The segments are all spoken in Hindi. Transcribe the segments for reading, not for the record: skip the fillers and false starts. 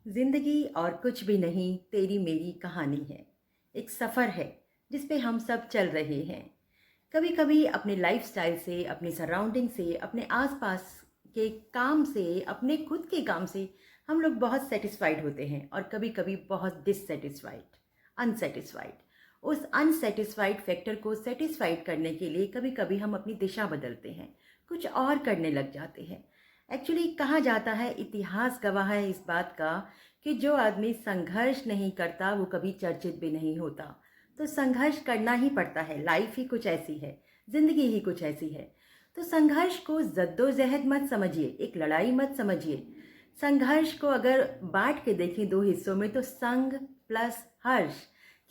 जिंदगी और कुछ भी नहीं, तेरी मेरी कहानी है। एक सफ़र है जिस पे हम सब चल रहे हैं। कभी कभी अपने लाइफस्टाइल से, अपनी सराउंडिंग से, अपने आसपास के काम से, अपने खुद के काम से हम लोग बहुत सेटिस्फाइड होते हैं और कभी कभी बहुत डिससेटिस्फाइड, अनसेटिस्फाइड। उस अनसेटिस्फाइड फैक्टर को सेटिस्फाइड करने के लिए कभी कभी हम अपनी दिशा बदलते हैं, कुछ और करने लग जाते हैं। एक्चुअली कहा जाता है, इतिहास गवाह है इस बात का, कि जो आदमी संघर्ष नहीं करता वो कभी चर्चित भी नहीं होता। तो संघर्ष करना ही पड़ता है। लाइफ ही कुछ ऐसी है, जिंदगी ही कुछ ऐसी है। तो संघर्ष को जद्दोजहद मत समझिए, एक लड़ाई मत समझिए। संघर्ष को अगर बांट के देखें दो हिस्सों में, तो संग प्लस हर्ष।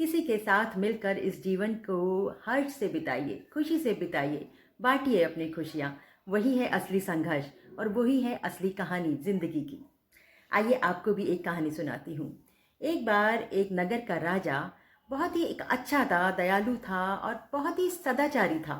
किसी के साथ मिलकर इस जीवन को हर्ष से बिताइए, खुशी से बिताइए, बांटिए अपनी खुशियाँ। वही है असली संघर्ष और वही है असली कहानी जिंदगी की। आइए आपको भी एक कहानी सुनाती हूँ। एक बार एक नगर का राजा बहुत ही एक अच्छा था, दयालु था और बहुत ही सदाचारी था,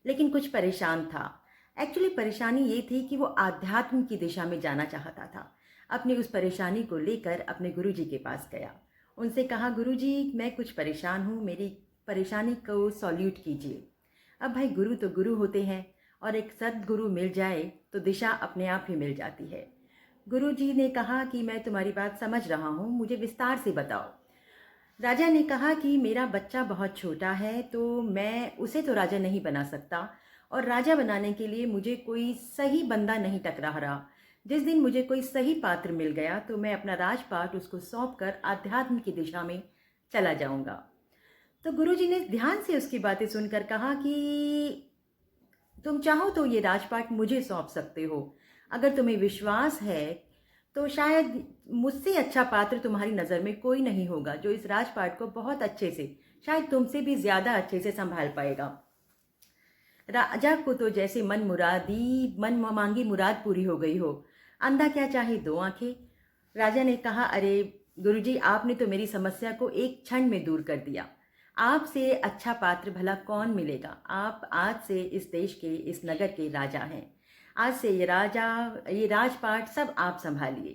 लेकिन कुछ परेशान था। एक्चुअली परेशानी ये थी कि वो आध्यात्म की दिशा में जाना चाहता था। अपनी उस परेशानी को लेकर अपने गुरुजी के पास गया। उनसे कहा, गुरुजी मैं कुछ परेशान हूँ, मेरी परेशानी को सॉल्यूट कीजिए। अब भाई गुरु तो गुरु होते हैं और एक सद्गुरु मिल जाए तो दिशा अपने आप ही मिल जाती है। गुरुजी ने कहा कि मैं तुम्हारी बात समझ रहा हूँ, मुझे विस्तार से बताओ। राजा ने कहा कि मेरा बच्चा बहुत छोटा है, तो मैं उसे तो राजा नहीं बना सकता, और राजा बनाने के लिए मुझे कोई सही बंदा नहीं टकरा रहा। जिस दिन मुझे कोई सही पात्र मिल गया तो मैं अपना राजपाट उसको सौंप कर आध्यात्म की दिशा में चला जाऊंगा। तो गुरुजी ने ध्यान से उसकी बातें सुनकर कहा कि तुम चाहो तो ये राजपाट मुझे सौंप सकते हो। अगर तुम्हें विश्वास है तो शायद मुझसे अच्छा पात्र तुम्हारी नज़र में कोई नहीं होगा, जो इस राजपाट को बहुत अच्छे से, शायद तुमसे भी ज़्यादा अच्छे से संभाल पाएगा। राजा को तो जैसे मन मांगी मुराद पूरी हो गई हो। अंधा क्या चाहे दो आंखें। राजा ने कहा, अरे गुरुजी, आपने तो मेरी समस्या को एक क्षण में दूर कर दिया। आपसे अच्छा पात्र भला कौन मिलेगा। आप आज से इस देश के, इस नगर के राजा हैं। आज से ये राजपाट सब आप संभालिए।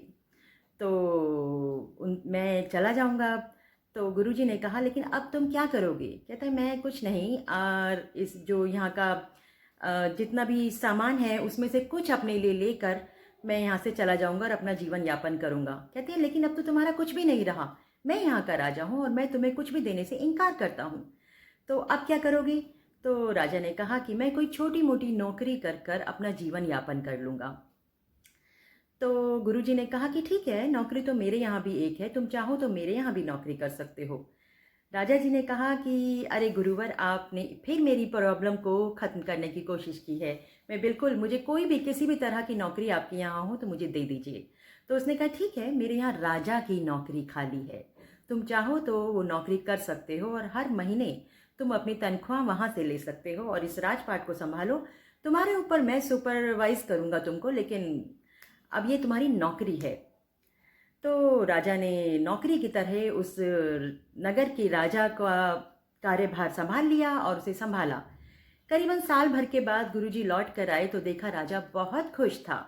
तो मैं चला जाऊंगा अब। तो गुरुजी ने कहा, लेकिन अब तुम क्या करोगे। कहता है, मैं कुछ नहीं, और इस जो यहाँ का जितना भी सामान है उसमें से कुछ अपने लिए लेकर मैं यहाँ से चला जाऊंगा और अपना जीवन यापन करूंगा। कहते हैं, लेकिन अब तो तुम्हारा कुछ भी नहीं रहा। मैं यहाँ का राजा हूँ और मैं तुम्हें कुछ भी देने से इनकार करता हूँ। तो अब क्या करोगे। तो राजा ने कहा कि मैं कोई छोटी मोटी नौकरी कर कर अपना जीवन यापन कर लूँगा। तो गुरुजी ने कहा कि ठीक है, नौकरी तो मेरे यहाँ भी एक है, तुम चाहो तो मेरे यहाँ भी नौकरी कर सकते हो। राजा जी ने कहा कि अरे गुरुवर, आपने फिर मेरी प्रॉब्लम को ख़त्म करने की कोशिश की है। मैं बिल्कुल, मुझे कोई भी किसी भी तरह की नौकरी आपके यहाँ हो तो मुझे दे दीजिए। तो उसने कहा, ठीक है, मेरे यहाँ राजा की नौकरी खाली है, तुम चाहो तो वो नौकरी कर सकते हो और हर महीने तुम अपनी तनख्वाह वहाँ से ले सकते हो और इस राजपाट को संभालो। तुम्हारे ऊपर मैं सुपरवाइज करूँगा तुमको, लेकिन अब ये तुम्हारी नौकरी है। तो राजा ने नौकरी की तरह उस नगर के राजा का कार्यभार संभाल लिया और उसे संभाला। करीबन साल भर के बाद गुरुजी लौट कर आए तो देखा राजा बहुत खुश था।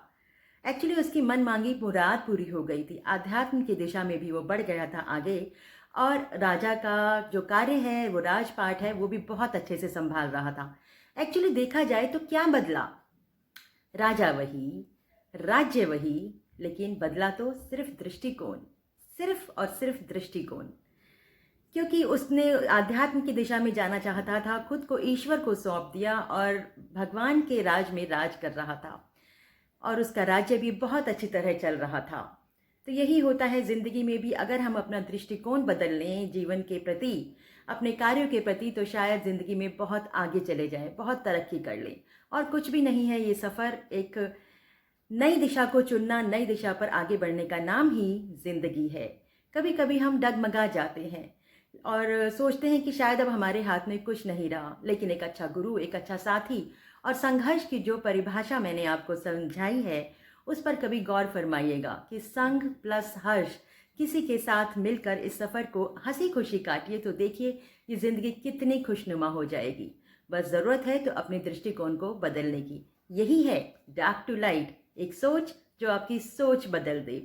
एक्चुअली उसकी मन मांगी मुराद पूरी हो गई थी। आध्यात्म की दिशा में भी वो बढ़ गया था आगे, और राजा का जो कार्य है, वो राजपाट है, वो भी बहुत अच्छे से संभाल रहा था। एक्चुअली देखा जाए तो क्या बदला। राजा वही, राज्य वही, लेकिन बदला तो सिर्फ दृष्टिकोण, सिर्फ और सिर्फ दृष्टिकोण। क्योंकि उसने आध्यात्म की दिशा में जाना चाहता था, खुद को ईश्वर को सौंप दिया और भगवान के राज में राज कर रहा था, और उसका राज्य भी बहुत अच्छी तरह चल रहा था। तो यही होता है ज़िंदगी में भी, अगर हम अपना दृष्टिकोण बदल लें जीवन के प्रति, अपने कार्यों के प्रति, तो शायद ज़िंदगी में बहुत आगे चले जाएं, बहुत तरक्की कर लें। और कुछ भी नहीं है ये सफ़र, एक नई दिशा को चुनना, नई दिशा पर आगे बढ़ने का नाम ही जिंदगी है। कभी कभी हम डगमगा जाते हैं और सोचते हैं कि शायद अब हमारे हाथ में कुछ नहीं रहा, लेकिन एक अच्छा गुरु, एक अच्छा साथी और संघर्ष की जो परिभाषा मैंने आपको समझाई है, उस पर कभी गौर फरमाइएगा कि संग प्लस हर्ष, किसी के साथ मिलकर इस सफ़र को हंसी खुशी काटिए तो देखिए ये ज़िंदगी कितनी खुशनुमा हो जाएगी। बस ज़रूरत है तो अपने दृष्टिकोण को बदलने की। यही है डार्क टू लाइट, एक सोच जो आपकी सोच बदल दे।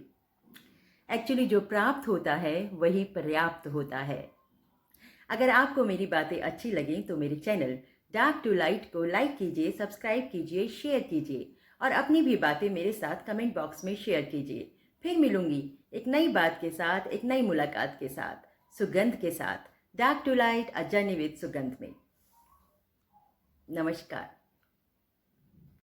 एक्चुअली जो प्राप्त होता है वही पर्याप्त होता है। अगर आपको मेरी बातें अच्छी लगें तो मेरे चैनल डार्क टू लाइट को लाइक कीजिए, सब्सक्राइब कीजिए, शेयर कीजिए और अपनी भी बातें मेरे साथ कमेंट बॉक्स में शेयर कीजिए। फिर मिलूंगी एक नई बात के साथ, एक नई मुलाकात के साथ, सुगंध के साथ। Dark to light, a journey with Sugandh में। नमस्कार।